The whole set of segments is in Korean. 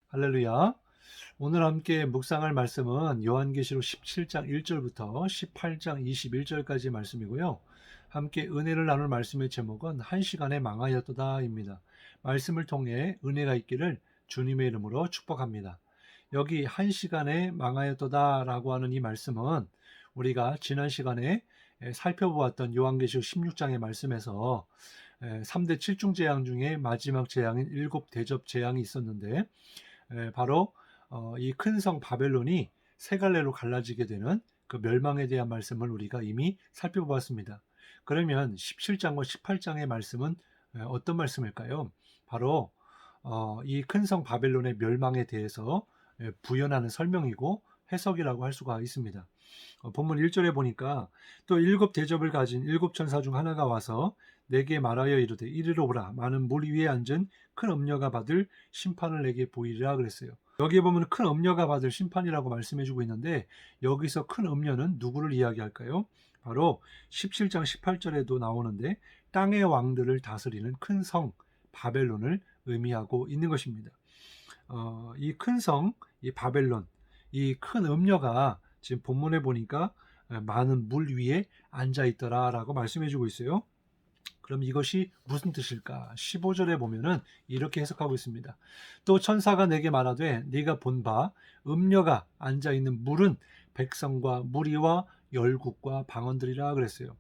할렐루야. 오늘 함께 묵상할 말씀은 요한계시록 17장 1절부터 18장 21절까지 말씀이고요. 함께 은혜를 나눌 말씀의 제목은 한 시간에 망하였도다입니다. 말씀을 통해 은혜가 있기를 주님의 이름으로 축복합니다. 여기 한 시간에 망하였도다라고 하는 이 말씀은 우리가 지난 시간에 살펴보았던 요한계시록 16장의 말씀에서 3대 7중 재앙 중에 마지막 재앙인 일곱 대접 재앙이 있었는데 바로 이 큰 성 바벨론이 세 갈래로 갈라지게 되는 그 멸망에 대한 말씀을 우리가 이미 살펴보았습니다. 그러면 17장과 18장의 말씀은 어떤 말씀일까요? 바로 이 큰 성 바벨론의 멸망에 대해서 부연하는 설명이고 해석이라고 할 수가 있습니다. 본문 1절에 보니까 또 일곱 대접을 가진 일곱 천사 중 하나가 와서 내게 말하여 이르되 이리로 오라. 많은 물 위에 앉은 큰 엄녀가 받을 심판을 내게 보이리라 그랬어요. 여기에 보면 큰 엄녀가 받을 심판이라고 말씀해주고 있는데 여기서 큰 엄녀는 누구를 이야기할까요? 바로 17장 18절에도 나오는데 땅의 왕들을 다스리는 큰 성 바벨론을 의미하고 있는 것입니다. 이 큰 성, 이 바벨론, 이 큰 음녀가 지금 본문에 보니까 많은 물 위에 앉아 있더라라고 말씀해주고 있어요. 그럼 이것이 무슨 뜻일까? 15절에 보면은 이렇게 해석하고 있습니다. 또 천사가 내게 말하되 네가 본 바 음녀가 앉아 있는 물은 백성과 무리와 열국과 방언들이라 그랬어요.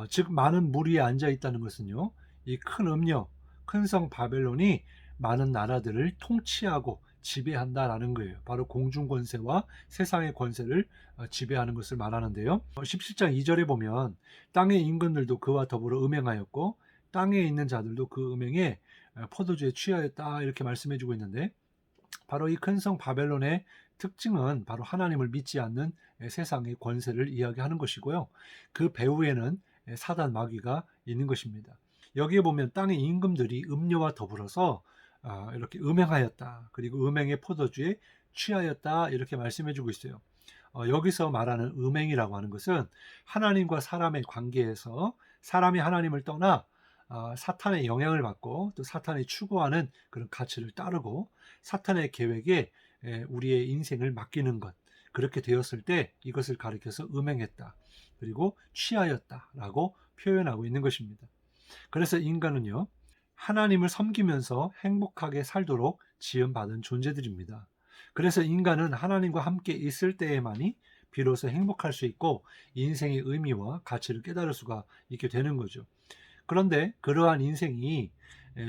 즉 많은 물 위에 앉아 있다는 것은요. 이 큰 음녀, 큰 성 바벨론이 많은 나라들을 통치하고 지배한다라는 거예요. 바로 공중 권세와 세상의 권세를 지배하는 것을 말하는데요. 17장 2절에 보면 땅의 임금들도 그와 더불어 음행하였고 땅에 있는 자들도 그 음행에 포도주에 취하였다 이렇게 말씀해주고 있는데 바로 이 큰 성 바벨론의 특징은 바로 하나님을 믿지 않는 세상의 권세를 이야기하는 것이고요. 그 배후에는 사단 마귀가 있는 것입니다. 여기에 보면 땅의 임금들이 음료와 더불어서 이렇게 음행하였다. 그리고 음행의 포도주에 취하였다. 이렇게 말씀해주고 있어요. 여기서 말하는 음행이라고 하는 것은 하나님과 사람의 관계에서 사람이 하나님을 떠나 사탄의 영향을 받고 또 사탄이 추구하는 그런 가치를 따르고 사탄의 계획에 우리의 인생을 맡기는 것 그렇게 되었을 때 이것을 가리켜서 음행했다. 그리고 취하였다라고 표현하고 있는 것입니다. 그래서 인간은요. 하나님을 섬기면서 행복하게 살도록 지음받은 존재들입니다. 그래서 인간은 하나님과 함께 있을 때에만이 비로소 행복할 수 있고 인생의 의미와 가치를 깨달을 수가 있게 되는 거죠. 그런데 그러한 인생이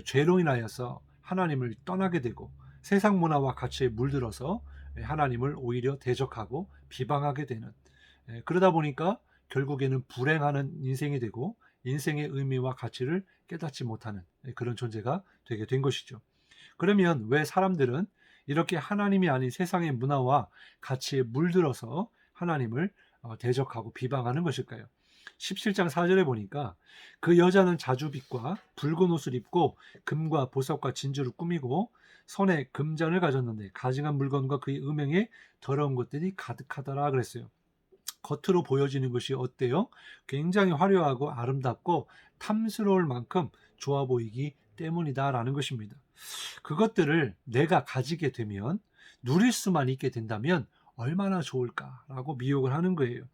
죄로 인하여서 하나님을 떠나게 되고 세상 문화와 가치에 물들어서 하나님을 오히려 대적하고 비방하게 되는 그러다 보니까 결국에는 불행하는 인생이 되고 인생의 의미와 가치를 깨닫지 못하는 그런 존재가 되게 된 것이죠. 그러면 왜 사람들은 이렇게 하나님이 아닌 세상의 문화와 가치에 물들어서 하나님을 대적하고 비방하는 것일까요? 17장 4절에 보니까 그 여자는 자주빛과 붉은 옷을 입고 금과 보석과 진주를 꾸미고 손에 금잔을 가졌는데 가증한 물건과 그의 음행에 더러운 것들이 가득하더라 그랬어요. 겉으로 보여지는 것이 어때요? 굉장히 화려하고 아름답고 탐스러울 만큼 좋아 보이기 때문이다라는 것입니다. 그것들을 내가 가지게 되면 누릴 수만 있게 된다면 얼마나 좋을까라고 미혹을 하는 거예요.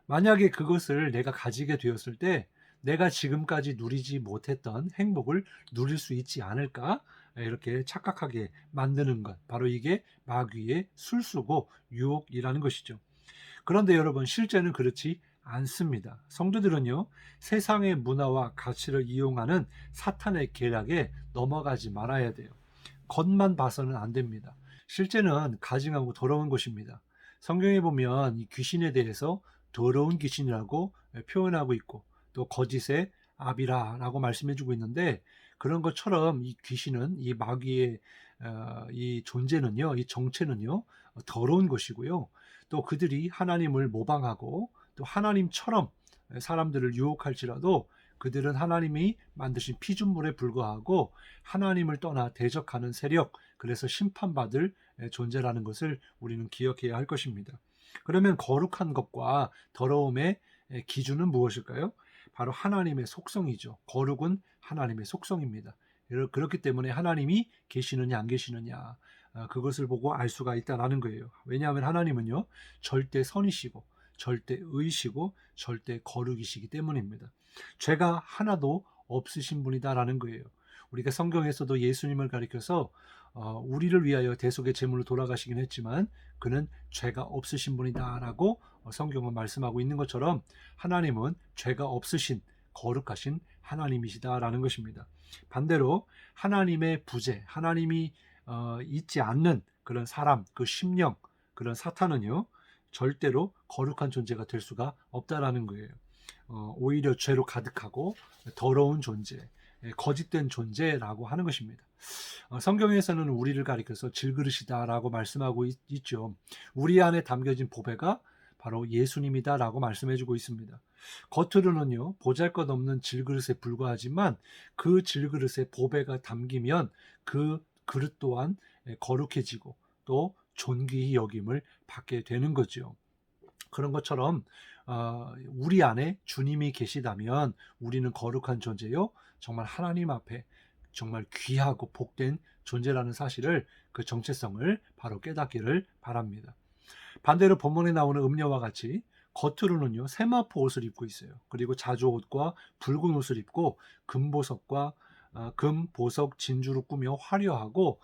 만약에 그것을 내가 가지게 되었을 때 내가 지금까지 누리지 못했던 행복을 누릴 수 있지 않을까? 이렇게 착각하게 만드는 것. 바로 이게 마귀의 술수고 유혹이라는 것이죠. 그런데 여러분 실제는 그렇지 않습니다. 성도들은요 세상의 문화와 가치를 이용하는 사탄의 계략에 넘어가지 말아야 돼요. 겉만 봐서는 안 됩니다. 실제는 가증하고 더러운 것입니다. 성경에 보면 이 귀신에 대해서 더러운 귀신이라고 표현하고 있고 또 거짓의 아비라라고 말씀해주고 있는데 그런 것처럼 이 귀신은 이 마귀의 이 존재는요, 이 정체는요 더러운 것이고요. 또 그들이 하나님을 모방하고 또 하나님처럼 사람들을 유혹할지라도 그들은 하나님이 만드신 피조물에 불과하고 하나님을 떠나 대적하는 세력, 그래서 심판받을 존재라는 것을 우리는 기억해야 할 것입니다. 그러면 거룩한 것과 더러움의 기준은 무엇일까요? 바로 하나님의 속성이죠. 거룩은 하나님의 속성입니다. 그렇기 때문에 하나님이 계시느냐 안 계시느냐 그것을 보고 알 수가 있다라는 거예요. 왜냐하면 하나님은요, 절대 선이시고 절대 의시고 절대 거룩이시기 때문입니다. 죄가 하나도 없으신 분이다라는 거예요. 우리가 성경에서도 예수님을 가리켜서 우리를 위하여 대속의 제물로 돌아가시긴 했지만 그는 죄가 없으신 분이다라고 성경은 말씀하고 있는 것처럼 하나님은 죄가 없으신 거룩하신 하나님이시다라는 것입니다. 반대로 하나님의 부재, 하나님이 있지 않는 그런 사람, 그 심령, 그런 사탄은요, 절대로 거룩한 존재가 될 수가 없다라는 거예요. 오히려 죄로 가득하고 더러운 존재, 거짓된 존재라고 하는 것입니다. 성경에서는 우리를 가리켜서 질그릇이다라고 말씀하고 있죠. 우리 안에 담겨진 보배가 바로 예수님이다라고 말씀해주고 있습니다. 겉으로는요, 보잘것없는 질그릇에 불과하지만 그 질그릇에 보배가 담기면 그 그릇 또한 거룩해지고 또 존귀히 여김을 받게 되는 거죠. 그런 것처럼 우리 안에 주님이 계시다면 우리는 거룩한 존재요, 정말 하나님 앞에 정말 귀하고 복된 존재라는 사실을, 그 정체성을 바로 깨닫기를 바랍니다. 반대로 본문에 나오는 음녀와 같이 겉으로는요, 세마포 옷을 입고 있어요. 그리고 자주 옷과 붉은 옷을 입고 금보석과 금, 보석, 진주로 꾸며 화려하고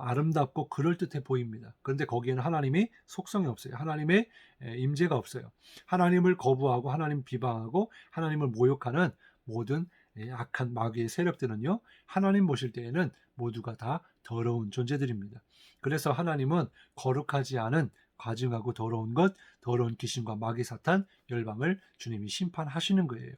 아름답고 그럴듯해 보입니다. 그런데 거기에는 하나님의 속성이 없어요. 하나님의 임재가 없어요. 하나님을 거부하고 하나님 비방하고 하나님을 모욕하는 모든 악한 마귀의 세력들은요, 하나님 보실 때에는 모두가 다 더러운 존재들입니다. 그래서 하나님은 거룩하지 않은 과증하고 더러운 것, 더러운 귀신과 마귀 사탄 열방을 주님이 심판하시는 거예요.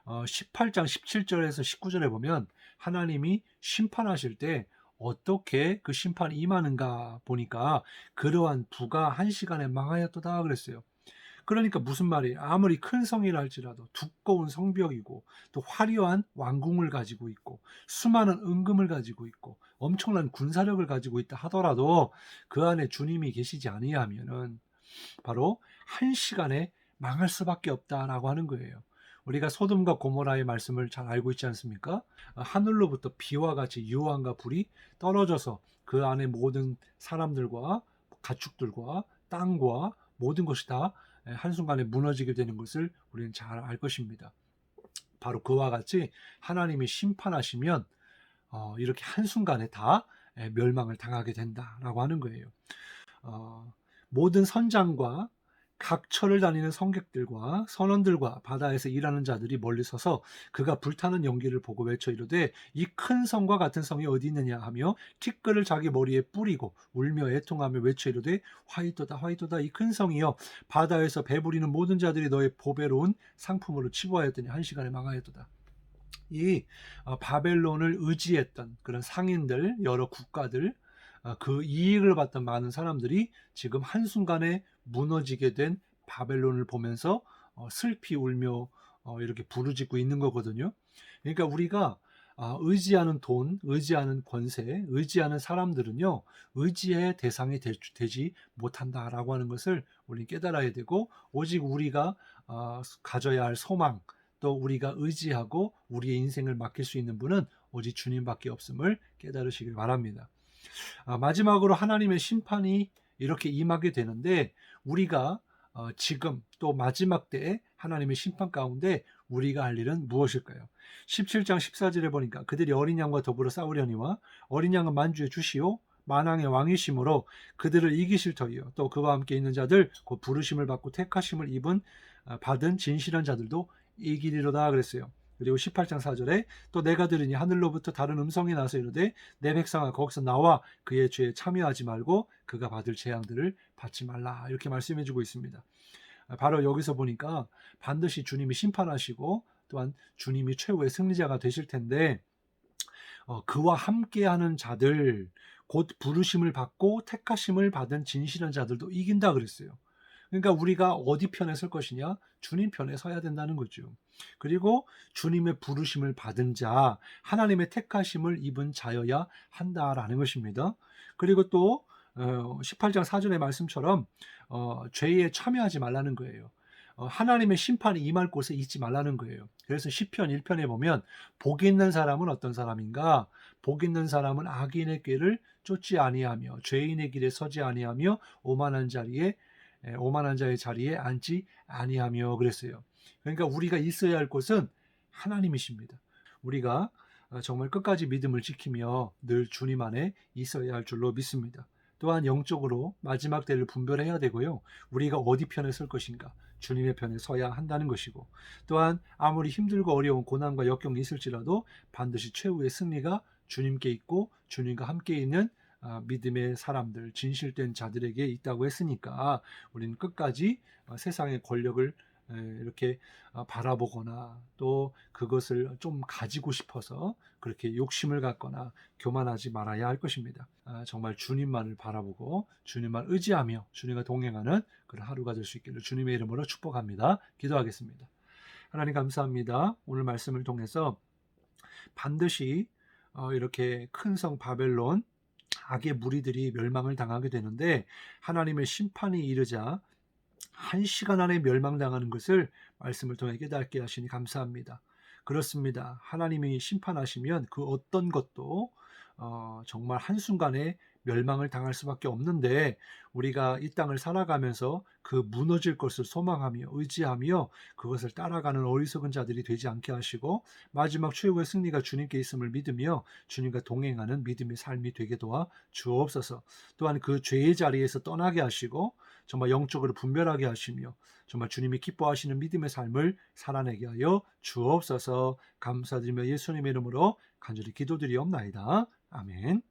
18장 17절에서 19절에 보면 하나님이 심판하실 때 어떻게 그 심판이 임하는가 보니까 그러한 부가 한 시간에 망하였도다 그랬어요. 그러니까 무슨 말이에요? 아무리 큰 성이라 할지라도 두꺼운 성벽이고 또 화려한 왕궁을 가지고 있고 수많은 은금을 가지고 있고 엄청난 군사력을 가지고 있다 하더라도 그 안에 주님이 계시지 아니하면은 바로 한 시간에 망할 수밖에 없다라고 하는 거예요. 우리가 소돔과 고모라의 말씀을 잘 알고 있지 않습니까? 하늘로부터 비와 같이 유황과 불이 떨어져서 그 안에 모든 사람들과 가축들과 땅과 모든 것이 다 한순간에 무너지게 되는 것을 우리는 잘 알 것입니다. 바로 그와 같이 하나님이 심판하시면 이렇게 한순간에 다 멸망을 당하게 된다라고 하는 거예요. 모든 선장과 각처를 다니는 성객들과 선원들과 바다에서 일하는 자들이 멀리 서서 그가 불타는 연기를 보고 외쳐 이르되 이 큰 성과 같은 성이 어디 있느냐 하며 티끌을 자기 머리에 뿌리고 울며 애통하며 외쳐 이르되 화이토다 화이토다 이 큰 성이여 바다에서 배부리는 모든 자들이 너의 보배로운 상품으로 치부하였더니 한 시간에 망하였도다. 이 바벨론을 의지했던 그런 상인들, 여러 국가들, 그 이익을 받던 많은 사람들이 지금 한순간에 무너지게 된 바벨론을 보면서 슬피 울며 이렇게 부르짖고 있는 거거든요. 그러니까 우리가 의지하는 돈, 의지하는 권세, 의지하는 사람들은요, 의지의 대상이 되지 못한다라고 하는 것을 우리는 깨달아야 되고, 오직 우리가 가져야 할 소망, 또 우리가 의지하고 우리의 인생을 맡길 수 있는 분은 오직 주님밖에 없음을 깨달으시길 바랍니다. 마지막으로 하나님의 심판이 이렇게 임하게 되는데 우리가 지금 또 마지막 때에 하나님의 심판 가운데 우리가 할 일은 무엇일까요? 17장 14절에 보니까 그들이 어린 양과 더불어 싸우려니와 어린 양은 만주의 주시오 만왕의 왕이심으로 그들을 이기실 터이요 또 그와 함께 있는 자들 곧 부르심을 받고 택하심을 받은 진실한 자들도 이기리로다 그랬어요. 그리고 18장 4절에 또 내가 들으니 하늘로부터 다른 음성이 나서 이르되 내 백성아 거기서 나와 그의 죄에 참여하지 말고 그가 받을 재앙들을 받지 말라 이렇게 말씀해 주고 있습니다. 바로 여기서 보니까 반드시 주님이 심판하시고 또한 주님이 최후의 승리자가 되실 텐데 그와 함께하는 자들 곧 부르심을 받고 택하심을 받은 진실한 자들도 이긴다 그랬어요. 그러니까 우리가 어디 편에 설 것이냐? 주님 편에 서야 된다는 거죠. 그리고 주님의 부르심을 받은 자, 하나님의 택하심을 입은 자여야 한다라는 것입니다. 그리고 또 18장 4절의 말씀처럼 죄에 참여하지 말라는 거예요. 하나님의 심판이 임할 곳에 있지 말라는 거예요. 그래서 시편 1편에 보면 복이 있는 사람은 어떤 사람인가? 복 있는 사람은 악인의 길을 쫓지 아니하며 죄인의 길에 서지 아니하며 오만한 자의 자리에 앉지 아니하며 그랬어요. 그러니까 우리가 있어야 할 곳은 하나님이십니다. 우리가 정말 끝까지 믿음을 지키며 늘 주님 안에 있어야 할 줄로 믿습니다. 또한 영적으로 마지막 때를 분별해야 되고요. 우리가 어디 편에 설 것인가? 주님의 편에 서야 한다는 것이고, 또한 아무리 힘들고 어려운 고난과 역경이 있을지라도 반드시 최후의 승리가 주님께 있고 주님과 함께 있는 믿음의 사람들, 진실된 자들에게 있다고 했으니까 우리는 끝까지 세상의 권력을 이렇게 바라보거나 또 그것을 좀 가지고 싶어서 그렇게 욕심을 갖거나 교만하지 말아야 할 것입니다. 정말 주님만을 바라보고 주님만 의지하며 주님과 동행하는 그런 하루가 될 수 있기를 주님의 이름으로 축복합니다. 기도하겠습니다. 하나님 감사합니다. 오늘 말씀을 통해서 반드시 이렇게 큰 성 바벨론 악의 무리들이 멸망을 당하게 되는데 하나님의 심판이 이르자 1시간 안에 멸망당하는 것을 말씀을 통해 깨닫게 하시니 감사합니다. 그렇습니다. 하나님이 심판하시면 그 어떤 것도 정말 한순간에 멸망을 당할 수밖에 없는데 우리가 이 땅을 살아가면서 그 무너질 것을 소망하며 의지하며 그것을 따라가는 어리석은 자들이 되지 않게 하시고 마지막 최후의 승리가 주님께 있음을 믿으며 주님과 동행하는 믿음의 삶이 되게 도와 주옵소서. 또한 그 죄의 자리에서 떠나게 하시고 정말 영적으로 분별하게 하시며 정말 주님이 기뻐하시는 믿음의 삶을 살아내게 하여 주옵소서. 감사드리며 예수님의 이름으로 간절히 기도드리옵나이다. 아멘.